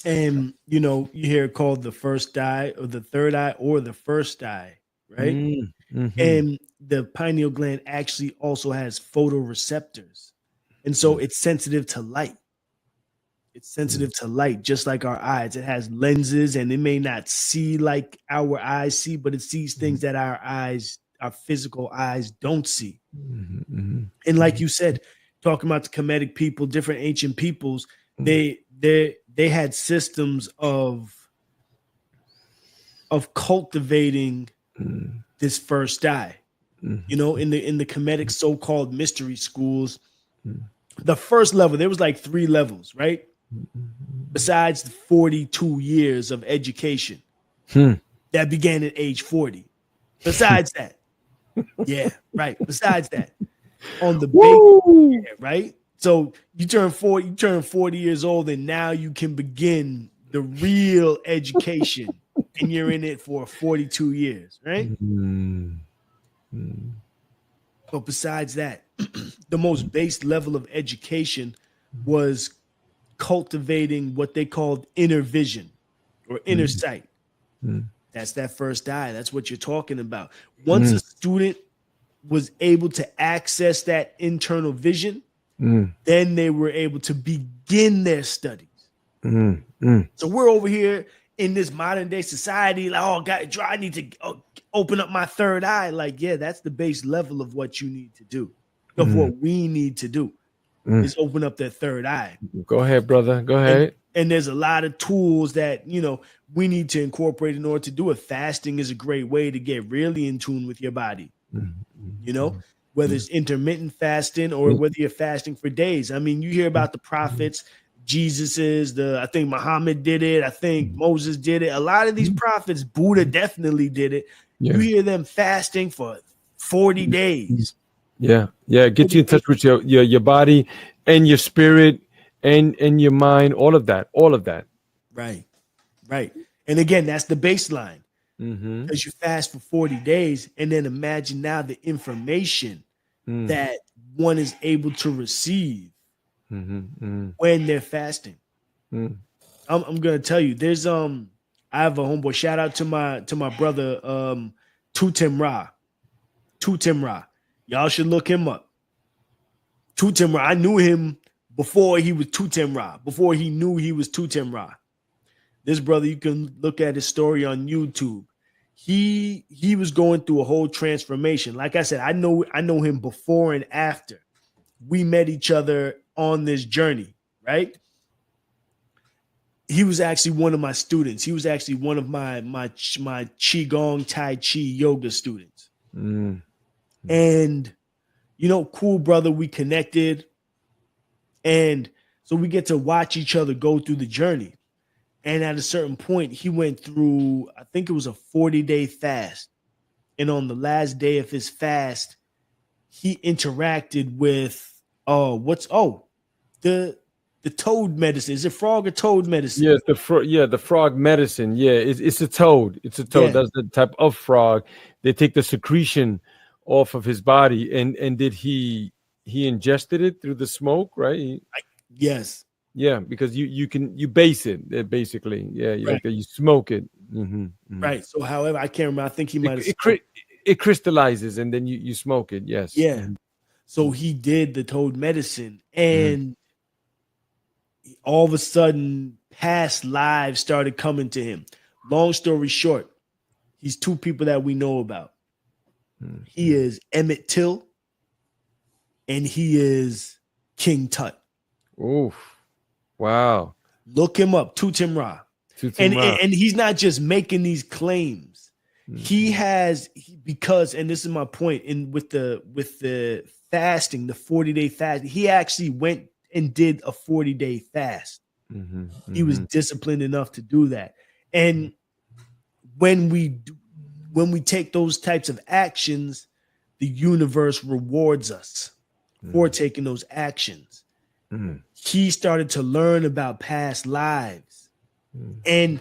And you hear it called the first eye or the third eye or the first eye, right? Mm-hmm. And the pineal gland actually also has photoreceptors. And so it's sensitive to light. It's sensitive to light, just like our eyes. It has lenses and it may not see like our eyes see, but it sees things that our physical eyes don't see. Mm-hmm. And like you said, talking about the Kemetic people, different ancient peoples, Mm-hmm. they had systems of cultivating this first eye. In the Kemetic so-called mystery schools, the first level, there was like 3 levels, right? Besides the 42 years of education Hmm. that began at age 40. Besides that, yeah, right. Besides that, on the base, Woo! right? So you turn 40 years old, and now you can begin the real education, and you're in it for 42 years, right? Mm-hmm. But besides that, the most base level of education was cultivating what they called inner vision or inner sight. That's that first eye. That's what you're talking about. Once a student was able to access that internal vision, then they were able to begin their studies. So we're over here in this modern day society, like, oh, God, I need to open up my third eye. Like, yeah, that's the base level of what you need to do, of what we need to do is open up that third eye. Go ahead, brother. Go And ahead. and there's a lot of tools that we need to incorporate in order to do it. Fasting is a great way to get really in tune with your body. Whether it's intermittent fasting or whether you're fasting for days. I mean, you hear about the prophets. I think Muhammad did it. I think Moses did it. A lot of these prophets, Buddha definitely did it. You Yeah. hear them fasting for 40 days. Yeah. Yeah. Get you in touch with your body and your spirit and your mind, all of that. All of that. Right, right. And again, that's the baseline. Mm-hmm. Because you fast for 40 days, and then imagine now the information that one is able to receive when they're fasting. I'm gonna tell you, there's I have a homeboy. Shout out to my brother Tutim Ra. Tutim Ra. Y'all should look him up. Tutim Ra. I knew him before he was Tutim Ra, before he knew he was Tutim Ra. This brother, you can look at his story on YouTube. He was going through a whole transformation. Like I said, I know him before and after we met each other on this journey, right? He was actually one of my students. He was actually one of my Qigong Tai Chi yoga students. And cool brother, we connected. And so we get to watch each other go through the journey. And at a certain point, he went through, I think it was a 40-day fast. And on the last day of his fast, he interacted with the toad medicine. Is it frog or toad medicine? Yes, the frog medicine. Yeah, it's a toad. It's a toad. Yeah. That's the type of frog. They take the secretion off of his body, and did he ingested it through the smoke, right? Yes. Yeah, because you base it basically. Yeah, Right. like you smoke it. Right. So, however, I can't remember. I think he might have. It crystallizes and then you smoke it. Yes. Yeah. So he did the toad medicine, and all of a sudden, past lives started coming to him. Long story short, he's 2 people that we know about. He is Emmett Till, and he is King Tut. Oof. Wow. Look him up, Tutim Ra. And he's not just making these claims. He has, because, and this is my point, with the fasting, the 40-day fast, he actually went and did a 40-day fast. He was disciplined enough to do that. And when we take those types of actions, the universe rewards us for taking those actions. He started to learn about past lives, and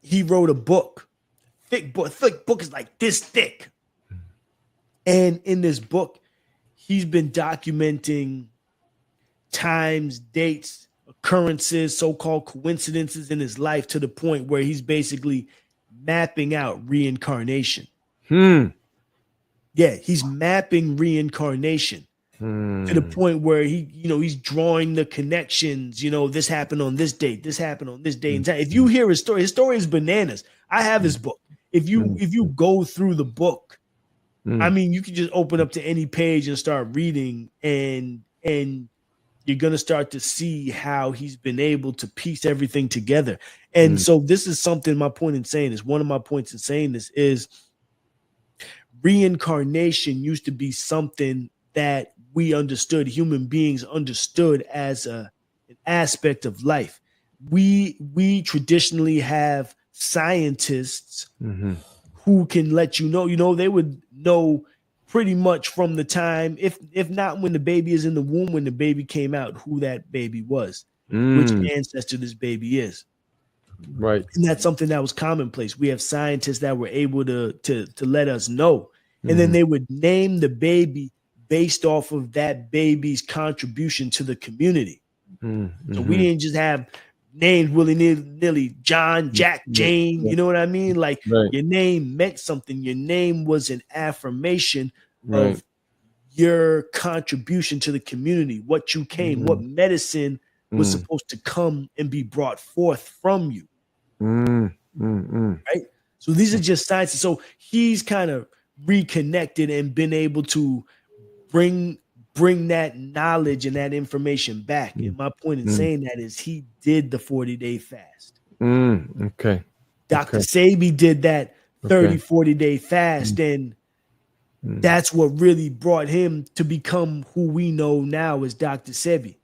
he wrote a book. Thick book is like this thick. And in this book, he's been documenting times, dates, occurrences, so-called coincidences in his life, to the point where he's basically mapping out reincarnation. Yeah, he's mapping reincarnation to the point where he's drawing the connections. This happened on this date. This happened on this day and time. If you hear his story is bananas. I have his book. If you go through the book, I mean, you can just open up to any page and start reading, and you're going to start to see how he's been able to piece everything together. And so this is something, one of my points in saying this is reincarnation used to be something that we understood, human beings understood as an aspect of life. We traditionally have scientists who can let you know, they would know pretty much from the time, if not when the baby is in the womb, when the baby came out, who that baby was, which ancestor this baby is. Right. And that's something that was commonplace. We have scientists that were able to let us know. And then they would name the baby based off of that baby's contribution to the community. So we didn't just have names willy-nilly, John, Jack, Jane, you know what I mean? Like your name meant something. Your name was an affirmation of your contribution to the community, what you came, what medicine was supposed to come and be brought forth from you. Right? So these are just sciences. So he's kind of reconnected and been able to bring that knowledge and that information back. And my point in saying that is he did the 40-day fast. Okay. Dr. Sebi did that 30, 40-day fast. And that's what really brought him to become who we know now as Dr. Sebi.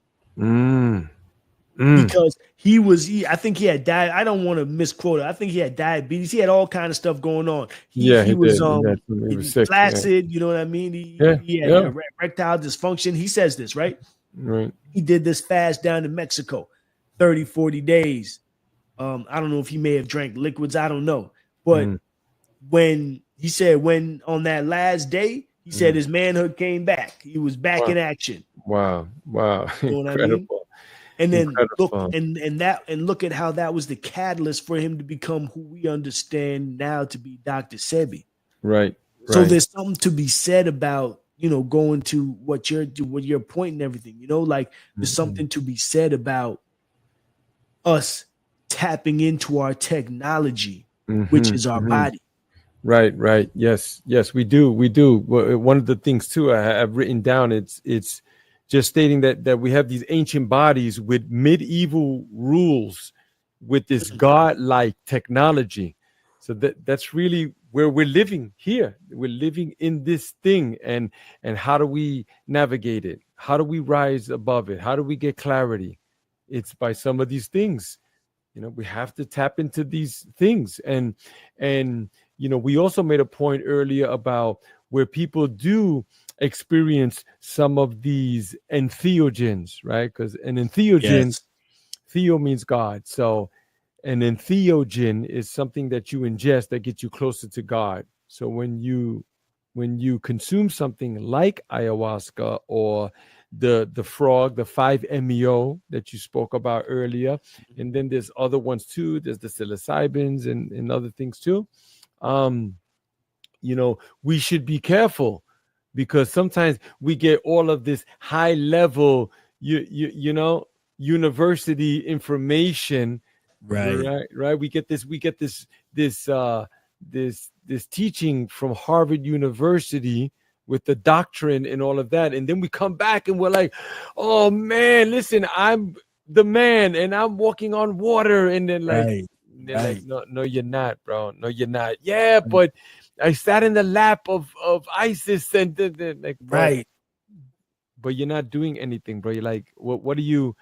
Because I think he had died. I don't want to misquote it. I think he had diabetes. He had all kind of stuff going on. He was sick, flaccid. You know what I mean? He had erectile dysfunction. He says this, right? Right. He did this fast down in Mexico, 30, 40 days. I don't know if he may have drank liquids. I don't know. But when on that last day, he said his manhood came back. He was back in action. Wow. You know what I mean? And then look at how that was the catalyst for him to become who we understand now to be Dr. Sebi. Right. So there's something to be said about, going to what you're point and everything, like there's something to be said about us tapping into our technology, which is our body. Right. Yes, we do. One of the things too I have written down, it's just stating that we have these ancient bodies with medieval rules, with this godlike technology. So that's really where we're living here. We're living in this thing, and how do we navigate it? How do we rise above it? How do we get clarity? It's by some of these things. We have to tap into these things, and we also made a point earlier about where people do experience some of these entheogens, right? Because an entheogen, theo means God. So an entheogen is something that you ingest that gets you closer to God. So when you consume something like ayahuasca or the frog, the 5-MeO that you spoke about earlier, and then there's other ones too. There's the psilocybins and other things too. We should be careful, because sometimes we get all of this high level, university information, right. We get this teaching from Harvard University, with the doctrine and all of that. And then we come back and we're like, oh man, listen, I'm the man and I'm walking on water. And then Right. they're like, Right. no, no, you're not, bro. No, you're not. Yeah, but I sat in the lap of ISIS and like, bro, Right. but you're not doing anything, bro. You're like, what are you,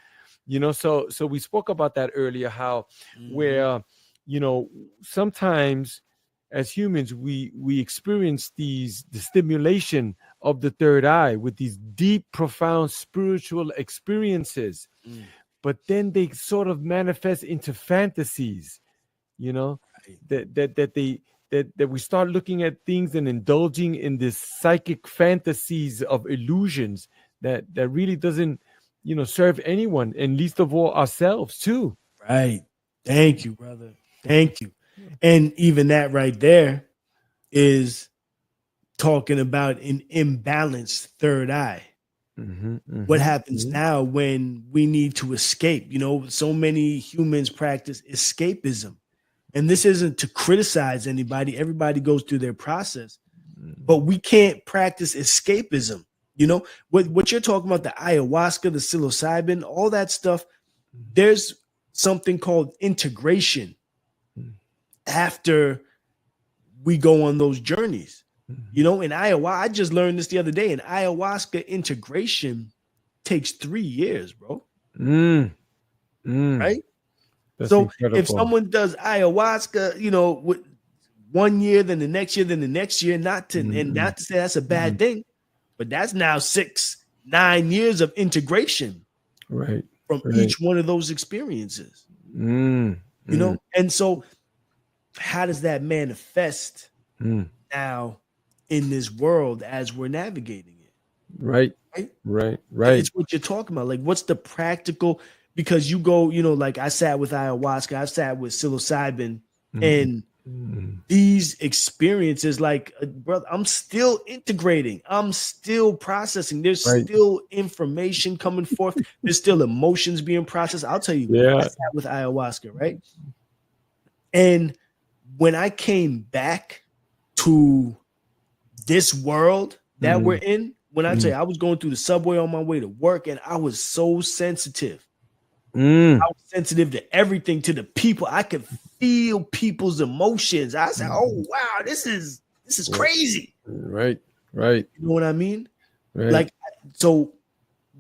so we spoke about that earlier, how where, sometimes as humans, we experience the stimulation of the third eye with these deep, profound spiritual experiences, Mm. but then they sort of manifest into fantasies, you know, Right. that we start looking at things and indulging in this psychic fantasies of illusions that really doesn't, serve anyone, and least of all ourselves too. Right. Thank you, brother. Thank you. And even that right there is talking about an imbalanced third eye. What happens now when we need to escape? So many humans practice escapism. And this isn't to criticize anybody. Everybody goes through their process. But we can't practice escapism. What you're talking about, the ayahuasca, the psilocybin, all that stuff, there's something called integration after we go on those journeys. In ayahuasca, I just learned this the other day. In ayahuasca, integration takes 3 years, bro. Right? That's So incredible. if someone does ayahuasca, with 1 year, then the next year, then the next year, not to say that's a bad thing, but that's now 6-9 years of integration, right, from right. each one of those experiences. And so how does that manifest now in this world as we're navigating it? Right. It's what you're talking about. Like, what's the practical? Because you go, like I sat with ayahuasca, I've sat with psilocybin, and these experiences, like, brother, I'm still integrating. I'm still processing. There's still information coming forth. There's still emotions being processed. I'll tell you, I sat with ayahuasca, right? And when I came back to this world that we're in, when I tell you, I was going through the subway on my way to work, and I was so sensitive. I was sensitive to everything, to the people. I could feel people's emotions. I said, "Oh wow, this is crazy." Right. You know what I mean? Right. Like, so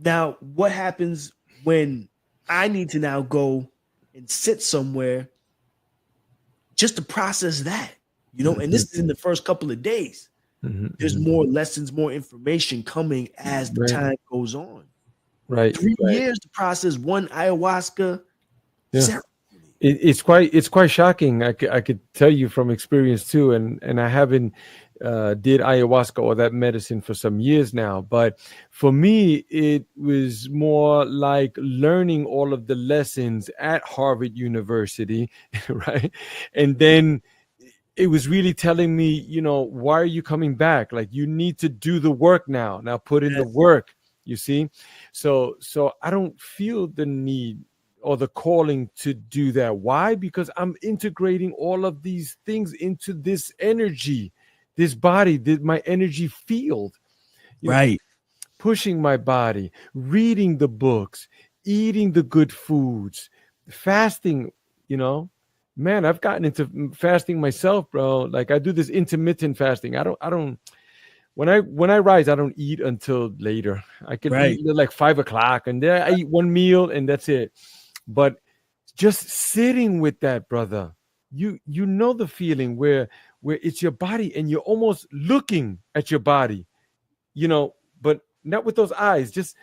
now what happens when I need to now go and sit somewhere just to process that? And this is in the first couple of days. There's more lessons, more information coming as the time goes on. Right. 3 years to process one ayahuasca ceremony. It's quite shocking. I could tell you from experience too, and I haven't did ayahuasca or that medicine for some years now. But for me, it was more like learning all of the lessons at Harvard University, right? And then it was really telling me, why are you coming back? Like, you need to do the work now. Now put in the work. You see, so I don't feel the need or the calling to do that. Why? Because I'm integrating all of these things into this energy, this body, my energy field. Right. Pushing my body, reading the books, eating the good foods, fasting, Man, I've gotten into fasting myself, bro. Like, I do this intermittent fasting. I don't when I rise, I don't eat until later. I could eat at like 5 o'clock, and then I eat one meal, and that's it. But just sitting with that, brother, you know the feeling where it's your body, and you're almost looking at your body, but not with those eyes, just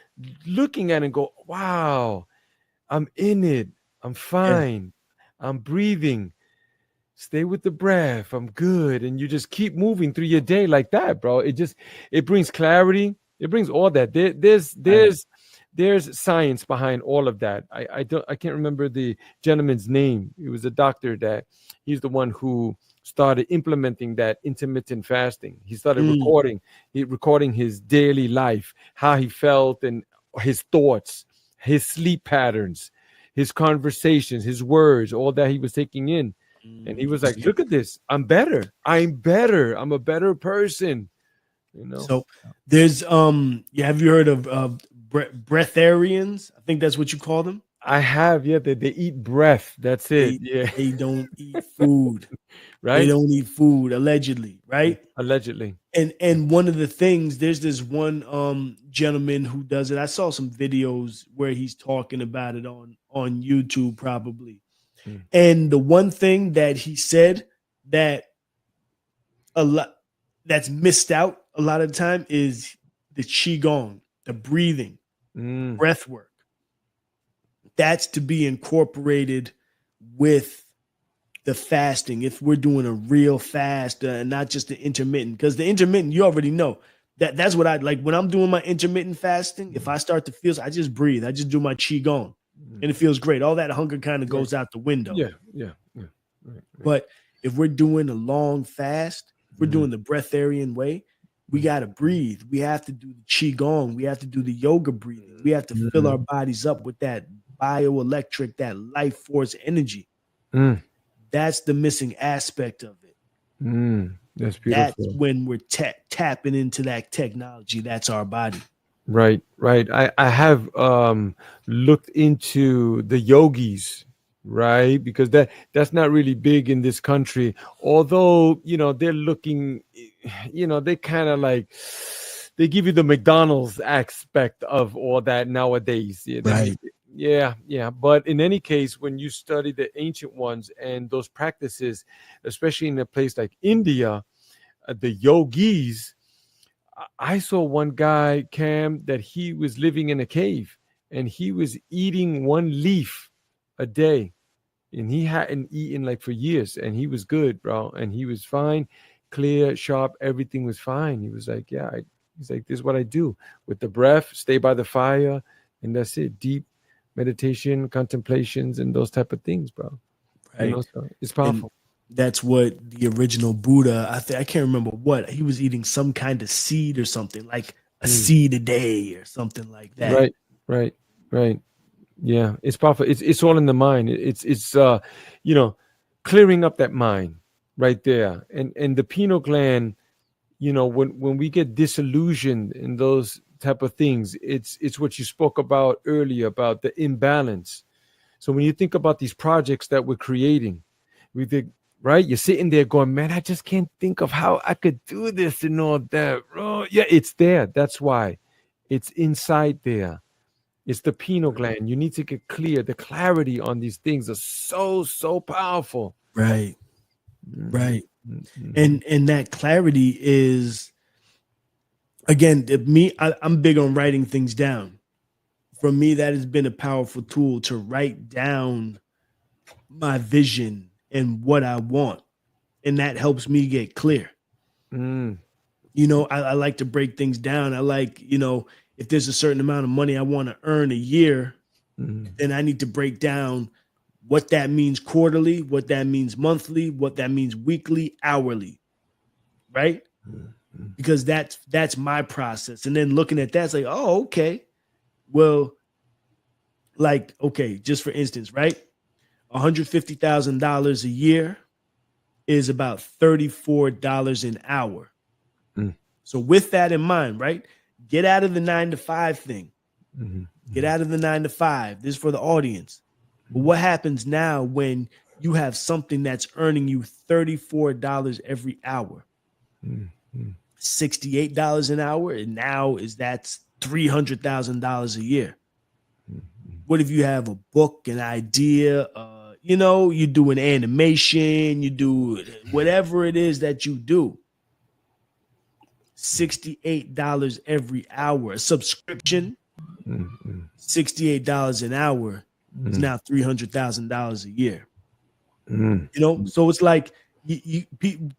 looking at it and go, wow, I'm in it. I'm fine. I'm breathing. Stay with the breath. I'm good. And you just keep moving through your day like that, bro. It brings clarity. It brings all that. There's science behind all of that. I can't remember the gentleman's name. He was a doctor that he's the one who started implementing that intermittent fasting. He started recording his daily life, how he felt and his thoughts, his sleep patterns, his conversations, his words, all that he was taking in. And he was like, look at this. I'm better. I'm a better person. you know. So there's yeah, have you heard of breatharians? I think that's what you call them. I have, yeah, they eat breath. That's it. They Yeah. they don't eat food. They Right? don't eat food, allegedly, right? Allegedly. And one of the things, there's this one gentleman who does it. I saw some videos where he's talking about it on YouTube probably. Mm. And the one thing that he said that a lot that's missed out a lot of the time is the qigong, the breathing, Mm. breath work. That's to be incorporated with the fasting if we're doing a real fast, not just the intermittent. Because the intermittent, you already know that's what I like when I'm doing my intermittent fasting. If I start to feel, I just breathe. I just do my qigong, and it feels great. All that hunger kind of Right. goes out the window. Yeah, yeah, yeah. Right, right. But if we're doing a long fast, if we're doing the breatharian way, we got to breathe. We have to do the qigong. We have to do the yoga breathing. We have to fill our bodies up with that bioelectric, that life force energy. Mm. That's the missing aspect of it. That's That's beautiful. when we're tapping into that technology. That's our body. Right, right. I have looked into the yogis, right? Because that's not really big in this country. Although, they're looking, they kind of like they give you the McDonald's aspect of all that nowadays. Yeah, they make Right. it, yeah, yeah. But in any case, when you study the ancient ones and those practices, especially in a place like India, the yogis, I saw one guy, Cam, that he was living in a cave and he was eating one leaf a day. And he hadn't eaten like for years. And he was good, bro. And he was fine, clear, sharp. Everything was fine. He was like, yeah, he's like, this is what I do with the breath, stay by the fire. And that's it. Deep meditation, contemplations, and those type of things, bro. Right. So it's And powerful. that's what the original Buddha, I can't remember what, he was eating some kind of seed or something, like a Mm. seed a day or something like that. Right, right, right. Yeah, it's powerful. It's all in the mind. It's clearing up that mind right there. And the pineal gland, when we get disillusioned in those type of things, it's what you spoke about earlier about the imbalance. So when you think about these projects that we're creating, we think, right, you're sitting there going, man, I just can't think of how I could do this and all that. Oh, yeah, it's there. That's why it's inside there. It's the pineal gland. You need to get clear. The clarity on these things are so powerful. Right. Mhm, Right. mhm, And that clarity is, again, I'm big on writing things down. For me, that has been a powerful tool to write down my vision and what I want. And that helps me get clear. mm, I like to break things down. I like, if there's a certain amount of money I want to earn a year, mm, then I need to break down what that means quarterly, what that means monthly, what that means weekly, hourly, right? mm, Because that's my process. And then looking at that, it's like, oh, okay. Well, like, okay, just for instance, right? $150,000 a year is about $34 an hour. mm, So with that in mind, right? Get out of the 9 to 5 thing. mhm, Get out of the 9 to 5. This is for the audience. But what happens now when you have something that's earning you $34 every hour? mm, mm, $68 an hour, and now that's $300,000 a year. mm, What if you have a book, an idea, you do an animation, you do whatever it is that you do. $68 every hour. A subscription, mm, mm, $68 an hour is mm, now $300,000 a year. mm, So it's like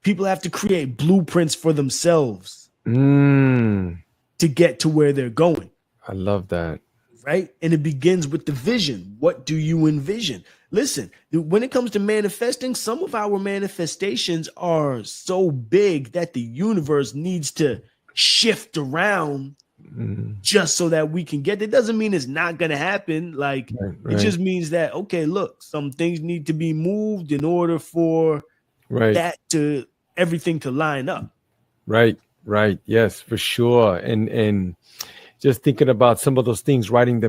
people have to create blueprints for themselves mm. to get to where they're going, I love that. right? And it begins with the vision. What do you envision? Listen, when it comes to manifesting, some of our manifestations are so big that the universe needs to shift around Mm, just so that we can get it. Doesn't mean it's not going to happen. Like, right, it right, just means that, okay, look, some things need to be moved in order for right, that to everything to line up. right. Right. Yes, for sure. And just thinking about some of those things, writing them